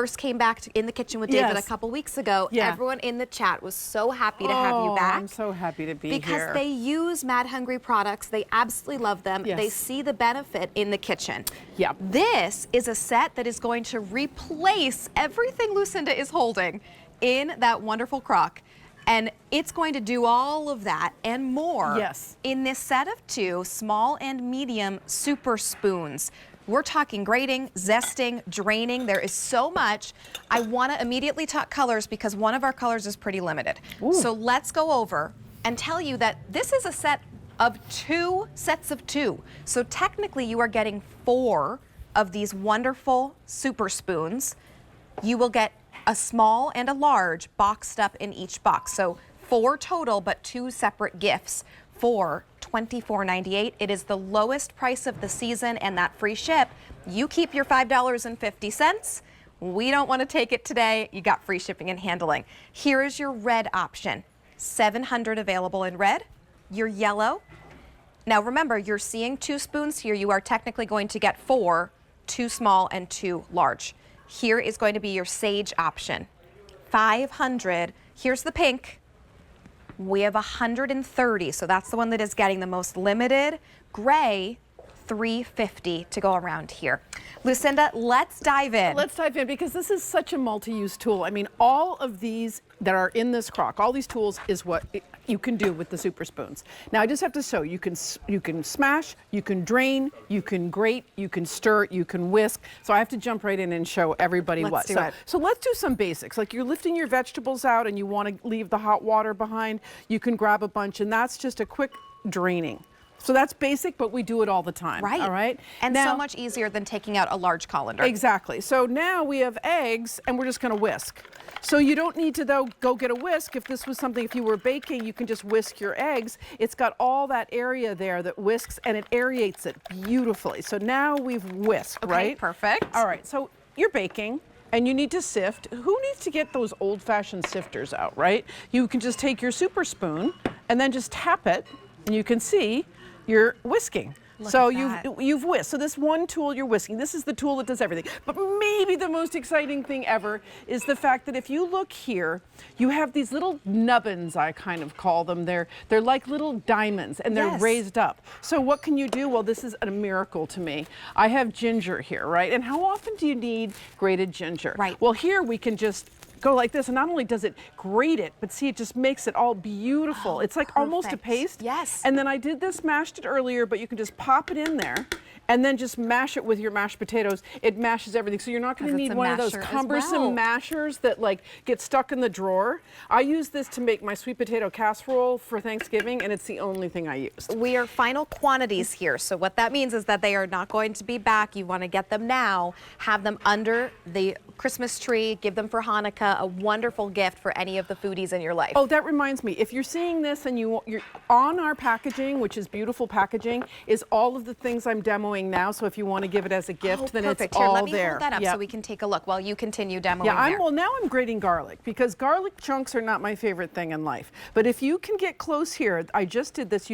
first came back in the kitchen with David a couple weeks ago, everyone in the chat was so happy to have you back. I'm so happy to be here. Because they use Mad Hungry products. They absolutely love them. They see the benefit in the kitchen. This is a set that is going to replace everything Lucinda is holding in that wonderful crock. And it's going to do all of that and more in this set of 2 small and medium super spoons. We're talking grating, zesting, draining. There is so much. I want to immediately talk colors because one of our colors is pretty limited. So let's go over and tell you that this is a set of 2 sets of 2. So technically you are getting 4 of these wonderful super spoons. You will get a small and a large boxed up in each box. So 4 total, but 2 separate gifts for $24.98. It is the lowest price of the season, and that free ship, you keep your $5.50. We don't want to take it today. You got free shipping and handling. Here is your red option. 700 available in red. Your yellow. Now remember, you're seeing 2 spoons here. You are technically going to get 4, 2 small and 2 large. Here is going to be your sage option. 500. Here's the pink. We have 130, so that's the one that is getting the most limited. Gray, 350 to go around here. Lucinda, let's dive in. Let's dive in because this is such a multi-use tool. I mean, all of these that are in this crock, all these tools is what you can do with the super spoons. Now I just have to show you can smash, you can drain, you can grate, you can stir, you can whisk. So I have to jump right in and show everybody what. So let's do some basics. Like you're lifting your vegetables out and you want to leave the hot water behind, you can grab a bunch, and that's just a quick draining. So that's basic, but we do it all the time. Right. All right. And now, so much easier than taking out a large colander. Exactly. So now we have eggs and we're just going to whisk. So you don't need to though go get a whisk. If this was something, if you were baking, you can just whisk your eggs. It's got all that area there that whisks and it aerates it beautifully. So now we've whisked, right? Perfect. All right. So you're baking. And you need to sift. Who needs to get those old-fashioned sifters out, right? You can just take your super spoon and then just tap it, and you can see you're whisking. So you've whisked. So this one tool you're whisking. This is the tool that does everything. But maybe the most exciting thing ever is the fact that if you look here, you have these little nubbins, I kind of call them. They're like little diamonds and they're raised up. So what can you do? Well, this is a miracle to me. I have ginger here, right? And how often do you need grated ginger? Right. Well, here we can just go like this, and not only does it grate it, but see, it just makes it all beautiful. It's like almost a paste. Yes. And then I did this, mashed it earlier, but you can just pop it in there and then just mash it with your mashed potatoes. It mashes everything. So you're not going to need one of those cumbersome mashers that like get stuck in the drawer. I use this to make my sweet potato casserole for Thanksgiving, and it's the only thing I use. We are final quantities here. So what that means is that they are not going to be back. You want to get them now, have them under the Christmas tree, give them for Hanukkah, a wonderful gift for any of the foodies in your life. Oh, that reminds me, if you're seeing this and you're on our packaging, which is beautiful packaging, is all of the things I'm demoing now. So if you want to give it as a gift, then it's all there. Let me hold that up so we can take a look while you continue demoing there. Well, now I'm grating garlic because garlic chunks are not my favorite thing in life. But if you can get close here, I just did this.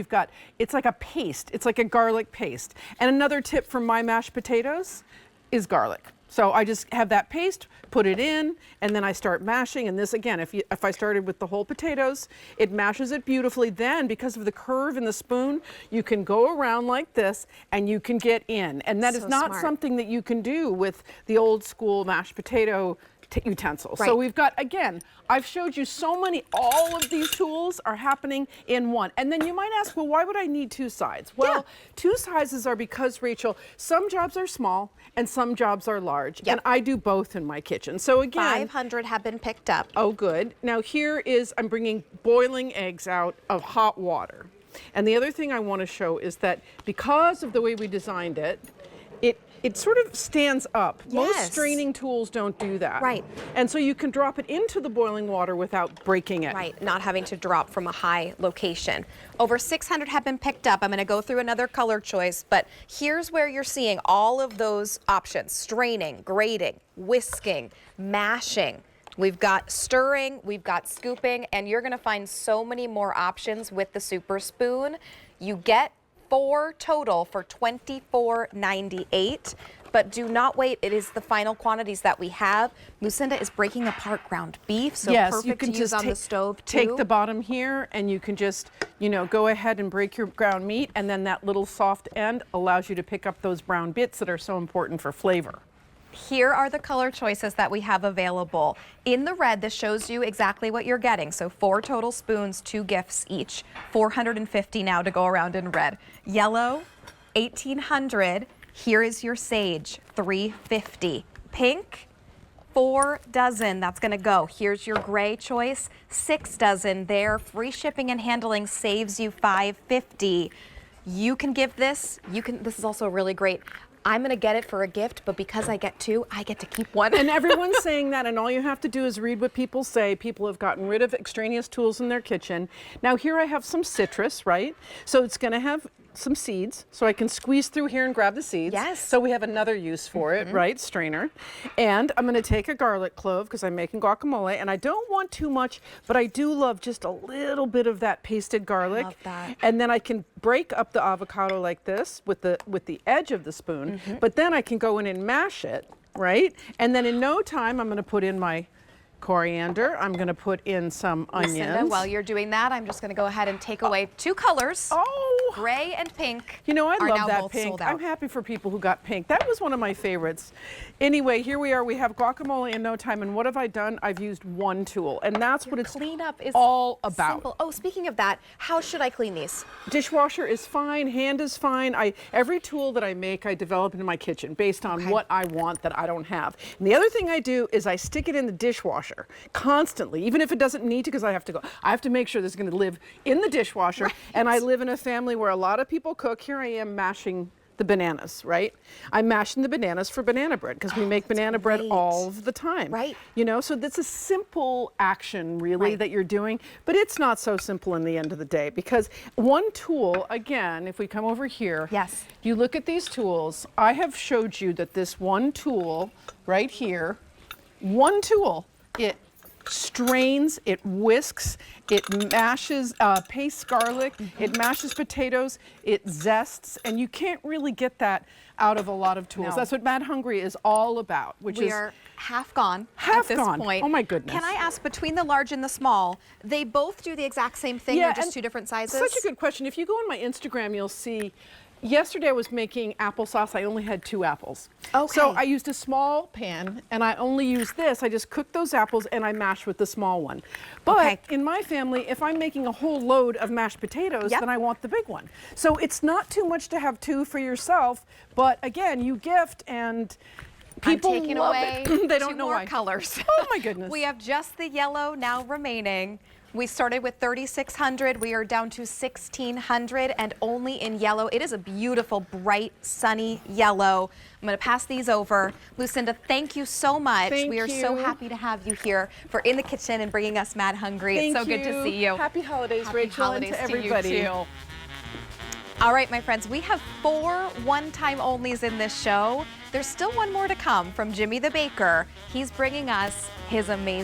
It's like a paste. It's like a garlic paste. And another tip for my mashed potatoes is garlic. So I just have that paste, put it in, and then I start mashing. And this, again, if I started with the whole potatoes, it mashes it beautifully. Then, because of the curve in the spoon, you can go around like this, and you can get in. And that is not something that you can do with the old school mashed potato utensils. So we've got, again, I've showed you so many, all of these tools are happening in one. And then you might ask, well, why would I need 2 sides? Well, 2 sizes are because, Rachel, some jobs are small and some jobs are large. And I do both in my kitchen. So again, 500 have been picked up. Oh, good. Now here is, I'm bringing boiling eggs out of hot water. And the other thing I want to show is that because of the way we designed it, it sort of stands up. Most straining tools don't do that. Right. And so you can drop it into the boiling water without breaking it. Right, not having to drop from a high location. Over 600 have been picked up. I'm going to go through another color choice, but here's where you're seeing all of those options: straining, grating, whisking, mashing. We've got stirring, we've got scooping, and you're going to find so many more options with the Super Spoon. You get 4 total for $24.98. but do not wait. It is the final quantities that we have. Lucinda is breaking apart ground beef, so yes, perfect you can to just use on the stove too. Take the bottom here and you can just, you know, go ahead and break your ground meat, and then that little soft end allows you to pick up those brown bits that are so important for flavor. Here are the color choices that we have available. In the red, this shows you exactly what you're getting. So 4 total spoons, 2 gifts each. 450 now to go around in red. Yellow, 1,800. Here is your sage, 350. Pink, 4 dozen. That's going to go. Here's your gray choice, 6 dozen there. Free shipping and handling saves you $5.50. You can give this. This is also really great. I'm going to get it for a gift, but because I get 2, I get to keep 1. And everyone's saying that, and all you have to do is read what people say. People have gotten rid of extraneous tools in their kitchen. Now here I have some citrus, right? So it's going to have some seeds, so I can squeeze through here and grab the seeds. Yes. So we have another use for it, right? Strainer. And I'm going to take a garlic clove because I'm making guacamole, and I don't want too much, but I do love just a little bit of that pasted garlic. Love that. And then I can break up the avocado like this with the edge of the spoon, but then I can go in and mash it, right? And then in no time, I'm going to put in my coriander. I'm going to put in some onions. Lucinda, while you're doing that, I'm just going to go ahead and take away 2 colors. Oh, gray and pink. You know, I are love now that both pink. sold out. I'm happy for people who got pink. That was one of my favorites. Anyway, here we are. We have guacamole in no time. And what have I done? I've used 1 tool. And that's what it's Cleanup is all about. simple. Oh, speaking of that, how should I clean these? Dishwasher is fine. Hand is fine. Every tool that I make, I develop in my kitchen based on what I want that I don't have. And the other thing I do is I stick it in the dishwasher constantly, even if it doesn't need to, because I have to make sure this is going to live in the dishwasher. Right. And I live in a family where a lot of people cook. Here I am mashing the bananas, right? I'm mashing the bananas for banana bread because we make banana bread all of the time. Right. You know, so that's a simple action really that you're doing, but it's not so simple in the end of the day because 1 tool, again, if we come over here, you look at these tools, I have showed you that this 1 tool right here, 1 tool, it strains, it whisks, it mashes, pastes garlic, it mashes potatoes, it zests, and you can't really get that out of a lot of tools. That's what Mad Hungry is all about, which we is are half gone half at this gone. point. Oh my goodness. Can I ask, between the large and the small, they both do the exact same thing, they're just 2 different sizes? Such a good question. If you go on my Instagram, you'll see. Yesterday I was making applesauce. I only had 2 apples. Okay. So I used a small pan and I only used this. I just cooked those apples and I mashed with the small one. But in my family, if I'm making a whole load of mashed potatoes, then I want the big one. So it's not too much to have 2 for yourself, but again, you gift and people love it. They don't know why. Colors. Oh my goodness. We have just the yellow now remaining. We started with 3,600. We are down to 1,600 and only in yellow. It is a beautiful, bright, sunny yellow. I'm going to pass these over. Lucinda, thank you so much. We are so happy to have you here for In the Kitchen and bringing us Mad Hungry. It's so good to see you. Happy holidays, Rachel, and to everybody. You too. All right, my friends, we have 4 one-time onlys in this show. There's still 1 more to come from Jimmy the Baker. He's bringing us his amazing